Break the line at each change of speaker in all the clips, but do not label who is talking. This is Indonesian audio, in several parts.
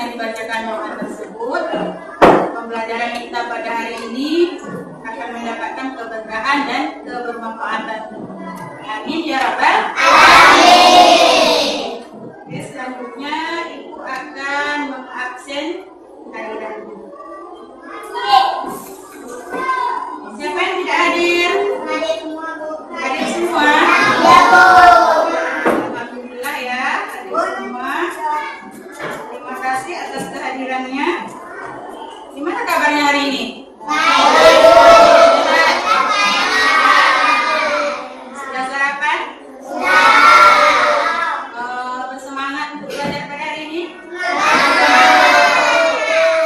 selesai dibacakan doa tersebut, pembelajaran kita pada hari ini akan mendapatkan keberkahan dan kebermanfaatan. Amin ya rabbal alamin. Oke, selanjutnya Ibu akan mengabsen hadiran. Siapa yang tidak hadir? Hadir semua, Bu. Hadir semua? Ya, Bu. Alhamdulillah ya, hadir semua. Terima kasih atas kehadirannya. Gimana kabarnya hari ini? Baik. Sudah sarapan? Sudah. Bersemangat untuk belajar pada hari ini?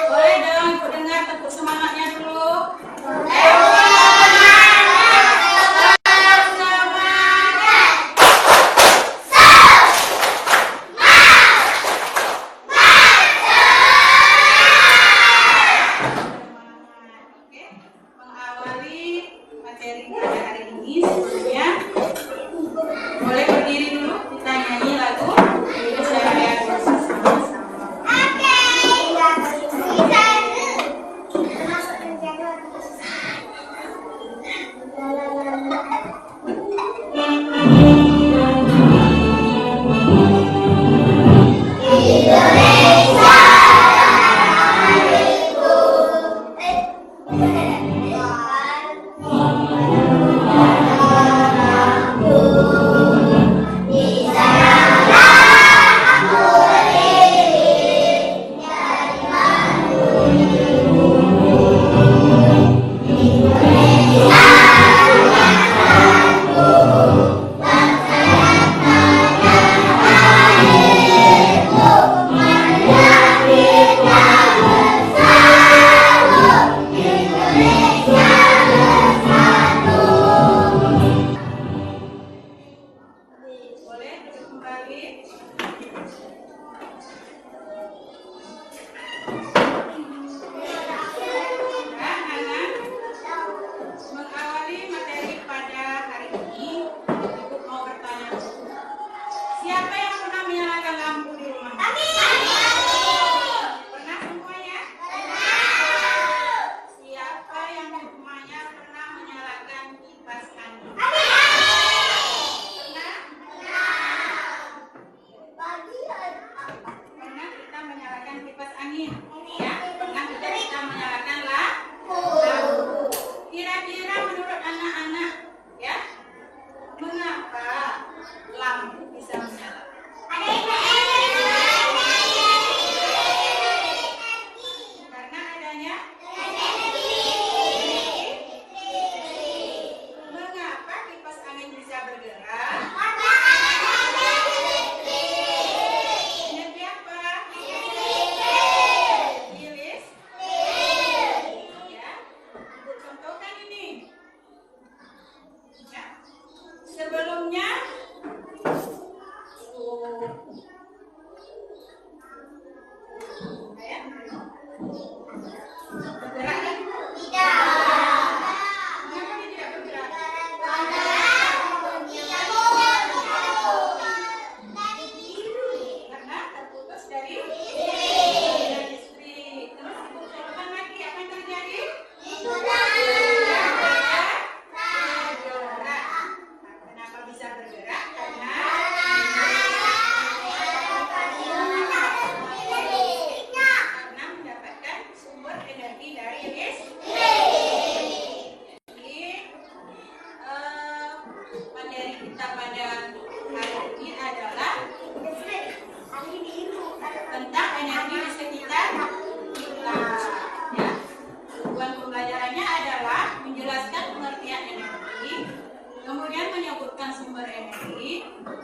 Boleh dong ikut dengar tepuk semangatnya dulu.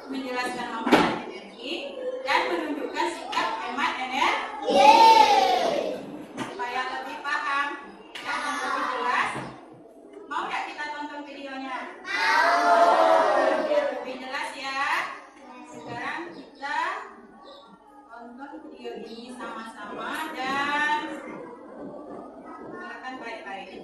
Menjelaskan manfaat energi dan menunjukkan sikap hemat energi. Supaya lebih paham dan lebih jelas, mau nggak kita tonton videonya? Mau. Biar lebih jelas ya. Sekarang kita tonton video ini sama-sama dan dengarkan baik-baik.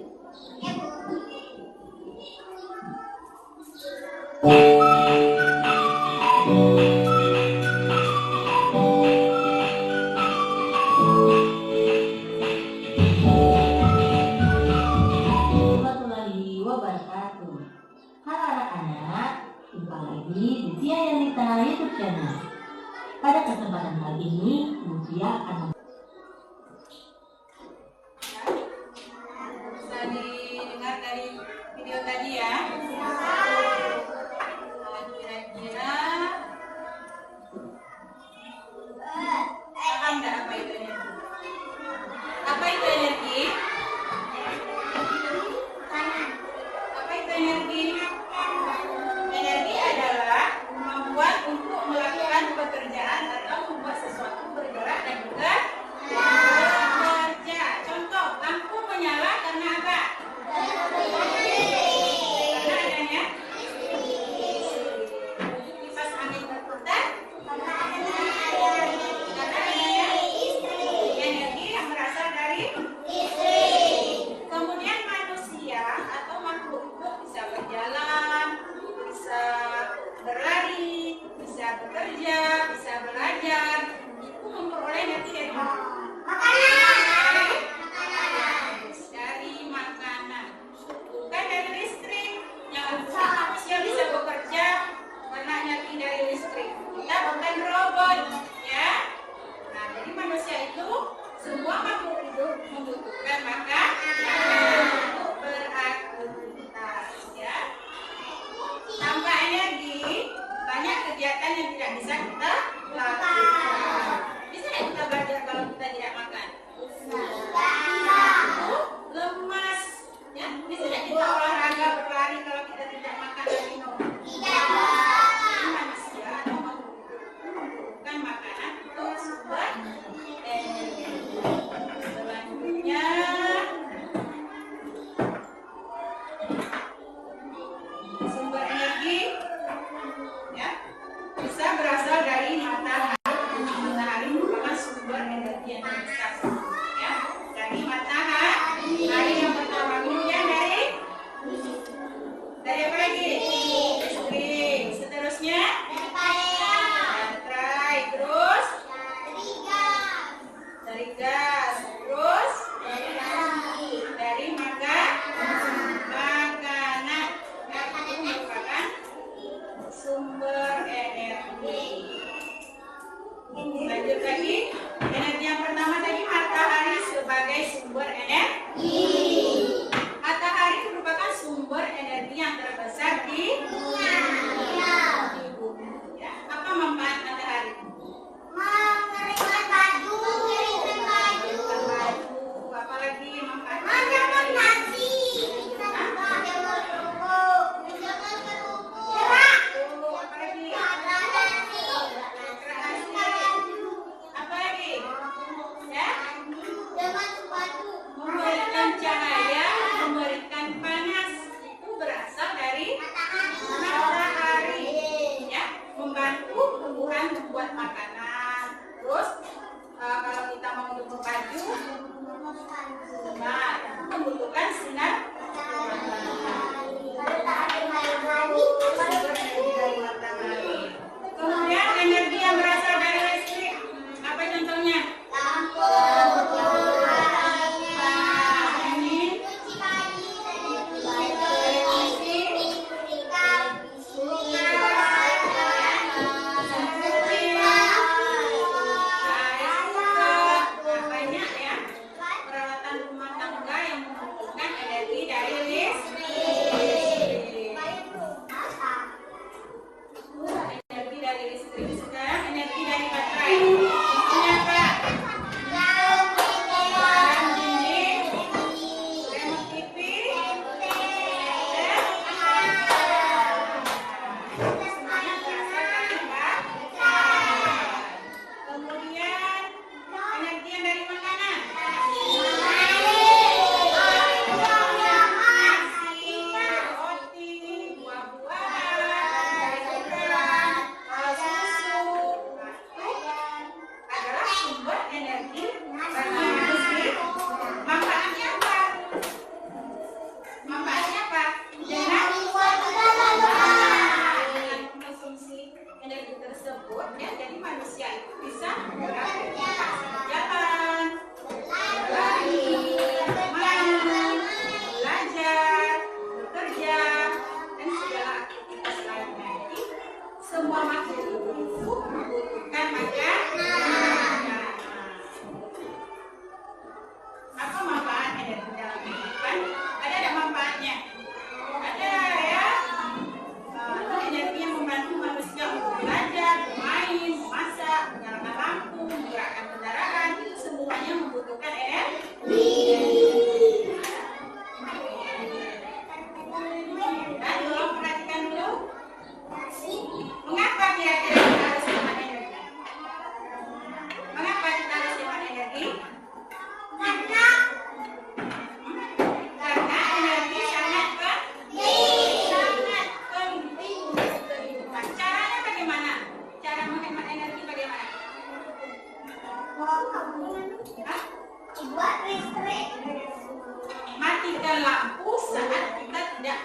Matikan lampu saat kita tidak.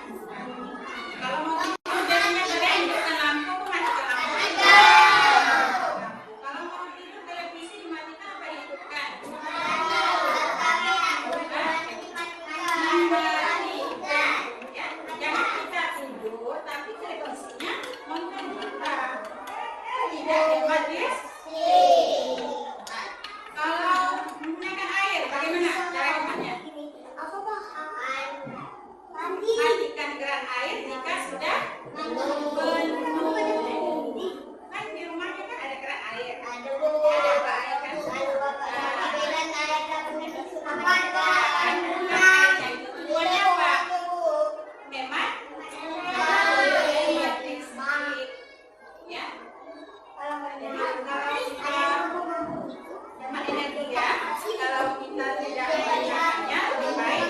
Kalau mau tidur jadinya kalian hidupkan lampu, matikan lampu. Kalau mau tidur televisi dimatikan apa dihidupkan? Ya, jangan kita tidur tapi televisinya nonton kita. Tidak hemat ya? Kalau menggunakan air bagaimana cara hematnya? Matikan keran air jika sudah penuh. Kan di rumahnya kan ada keran air. Ada apa air kan? Itu tujuannya apa? Hemat. Hemat listrik. Ya. Kalau kita hemat energi ya. Kalau kita tidak menggunakannya lebih baik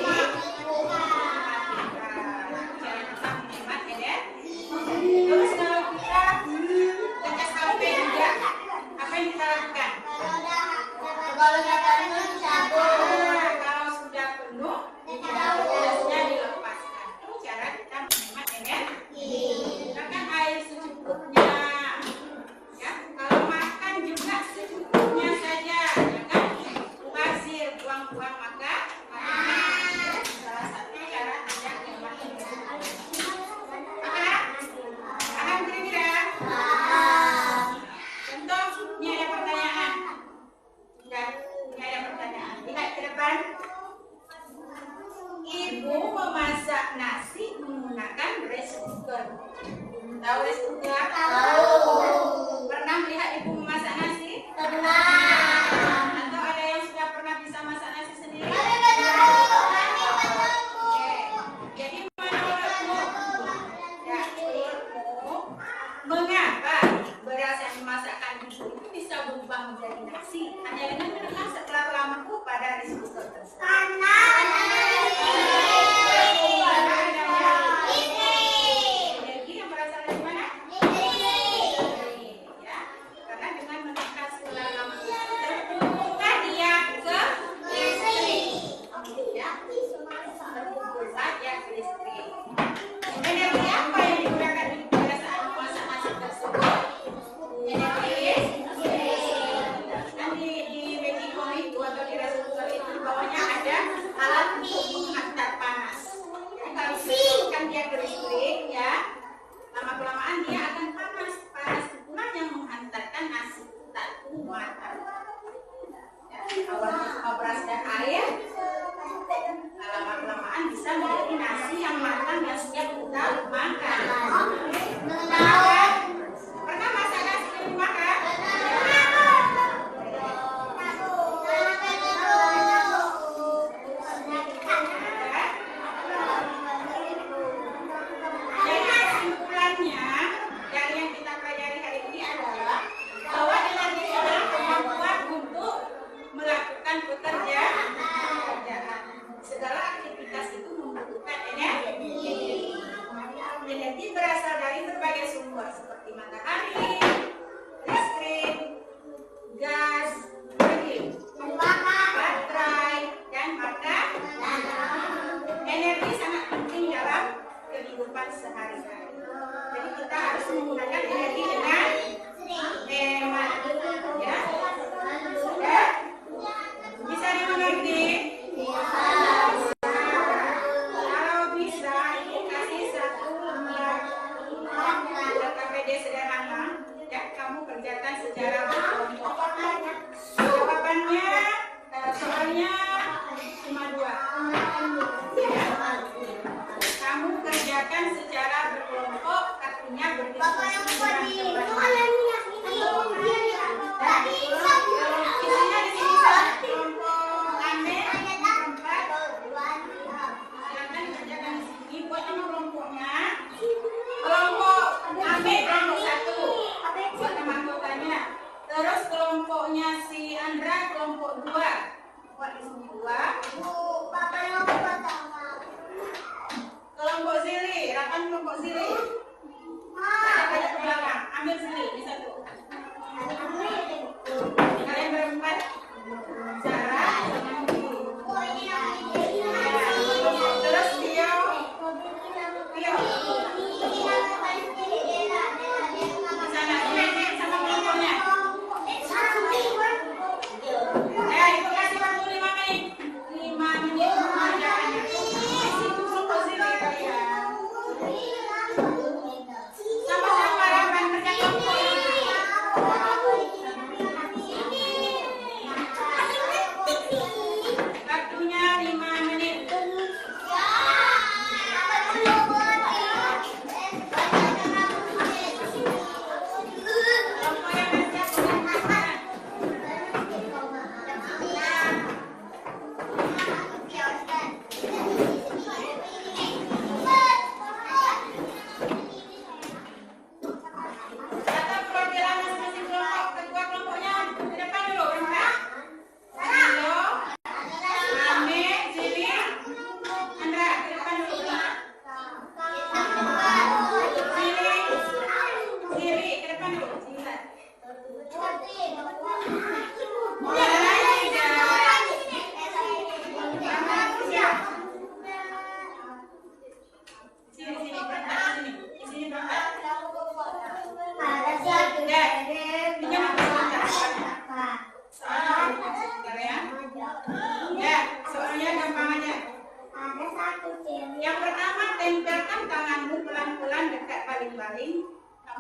terus kalau kita ngecas HP juga, apa yang kita lakukan? Kalau sudah penuh, gasnya dilepaskan. Itu cara kita menghemat energi. Gunakan air secukupnya. Ya, kalau makan juga secukupnya saja. Jangan mubazir, buang-buang makanan. Salah satu cara kita menghemat energi. Paham kira-kira? Contoh, ini ada pertanyaan. Dan ini ada pertanyaan. Lihat ke depan. Ibu memasak nasi menggunakan rice cooker. Tahu rice cooker? Tahu. Pernah melihat ibu memasak nasi? Pernah. Atau ada yang sudah pernah bisa masak nasi sendiri? Jadi menurutmu, mengapa beras yang dimasakkan ibu itu bisa berubah menjadi nasi hanya dengan menekan setelah lama pada rice cooker tersebut? Energi yang berasal dari mana? Ya, karena dengan menekan setelah lama terhubungkan dia ke listrik. Ya, terhubungkan dia ke listrik. Energi apa yang digunakan pada saat memasak nasi tersebut? Energi nanti di Mexico itu atau di rice cooker itu di bawahnya ada alat untuk menghantar panas. Jadi kalau ditekan dia ke listrik ya, lama-kelamaan dia akan panas. Panas itulah yang menghantarkan nasi tak matang. Ya, awalnya cuma beras dan air, lama-kelamaan bisa menjadi nasi yang matang yang siap kita makan. Pernah masak nasi di rumah kan? Jadi kesimpulannya dari yang kita pelajari hari ini adalah bahwa energi adalah kemampuan untuk melakukan pekerjaan. Segala aktivitas itu membutuhkan energi. Energi berasal dari berbagai sumber seperti matahari, listrik, gas, baterai, dan energi sangat penting dalam kehidupan sehari-hari. Jadi kita harus menggunakan energi dengan hemat. Ya, sudah bisa dimengerti? Kalau bisa, ibu kasih satu lembar KPD sederhana. Ya, kamu kerjakan secara berkelompok. Jawabannya, soalnya cuma 2. Ya. Kamu kerjakan secara berkelompok, artinya berdiskusi dengan teman-teman. Isinya di sini kelompok Ame, kelompok 4. Silakan kerjakan di sini. Buat nama kelompoknya. Kelompok Ame kelompok 1. Buat nama anggotanya. Terus kelompoknya si Andra kelompok 2. Buat di sini 2. Kelompok Zili, rakan kelompok Zili. Ada ke belakang, ambil Zili di satu. Kalian berempat, Sarah sama Zili.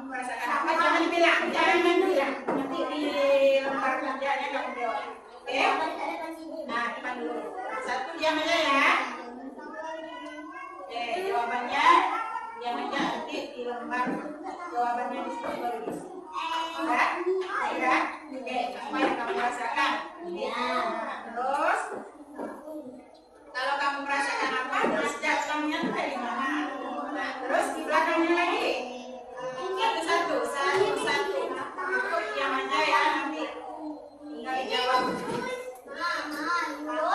merasakan apa? Jangan bilang, jangan bilang. Nanti di lembar kerjanya kamu jawab. Oke? Nah, depan dulu. Satu diam aja ya. Oke, jawabannya diam aja, nanti di lembar jawabannya di sini baru diisi. Sudah? Sudah? Oke, apa yang kamu rasakan? Nah, terus kalau kamu merasakan apa, terus jawabnya tuh dari mana? Nah, terus di belakangnya lagi. Satu. Diam aja ya, nanti tinggal dijawab. Bro.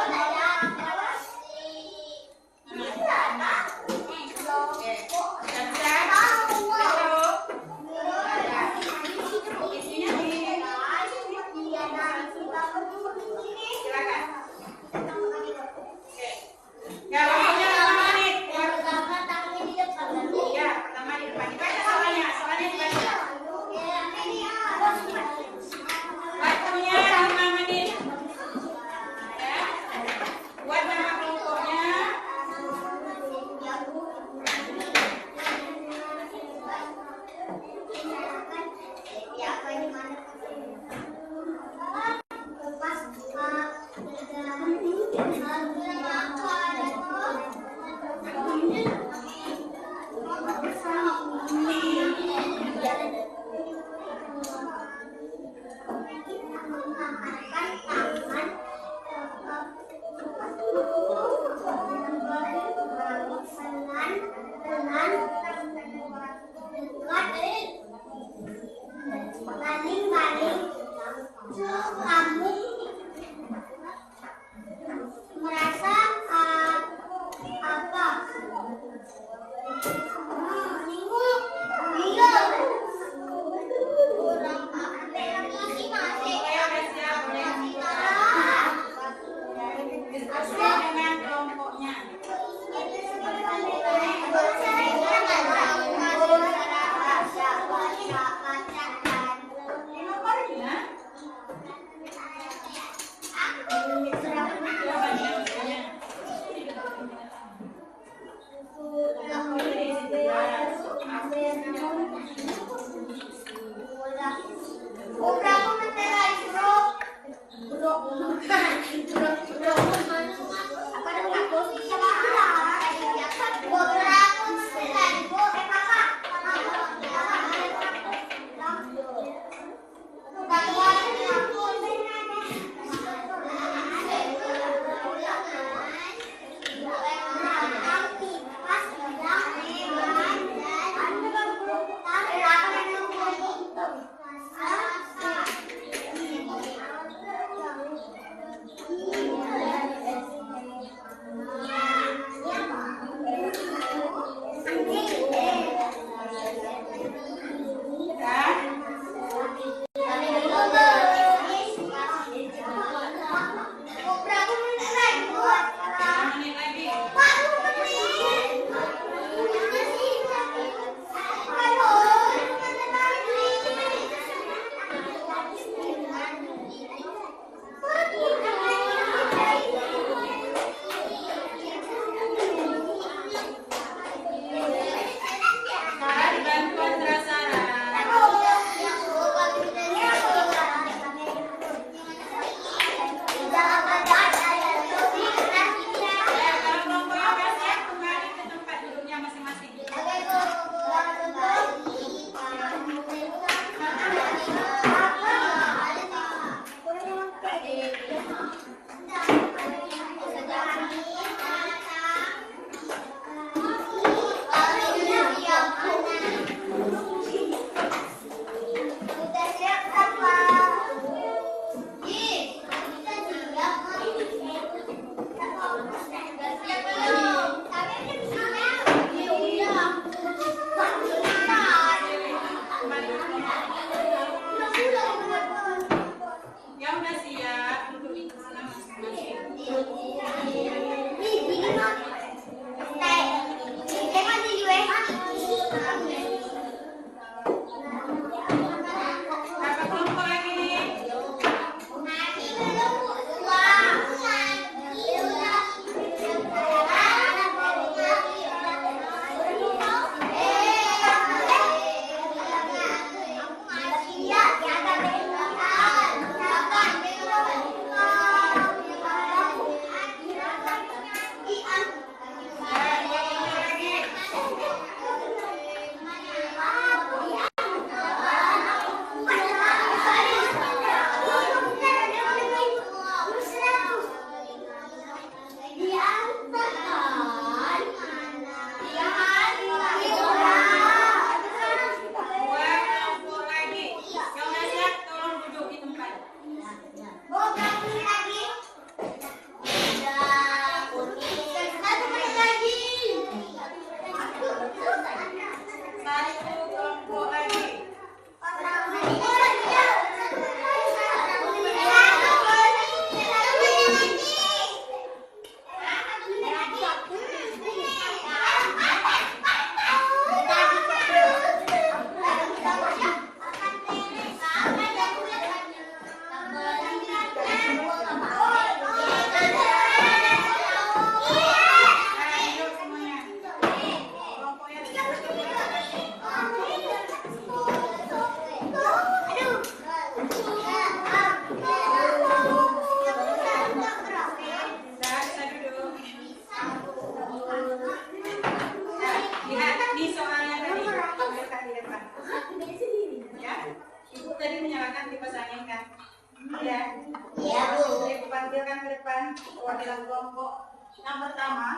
dalam kelompok. Yang pertama,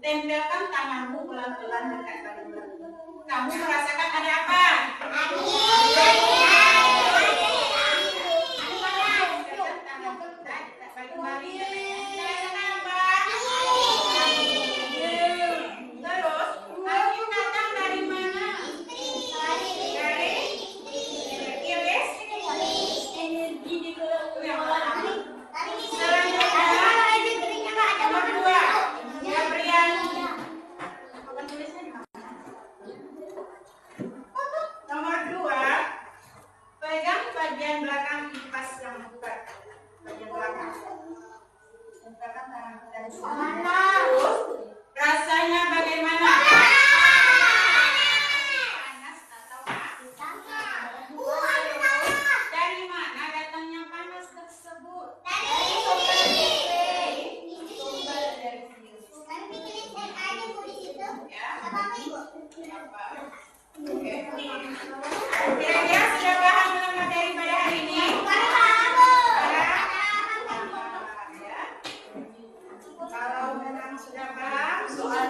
tempelkan tanganmu pelan-pelan dekat badan. Kamu merasakan ada apa? Nomor 2, pegang bagian belakang kipas yang buka. Bagian belakang. Tempelkan tangan dari sana. Rasanya bagaimana? Panas atau dari mana datangnya panas tersebut? Dari sumber dari ya. Apa? Oke. Kira-kira sudah paham dengan materi pada hari ini? Ya. Kalau memang sudah paham, soal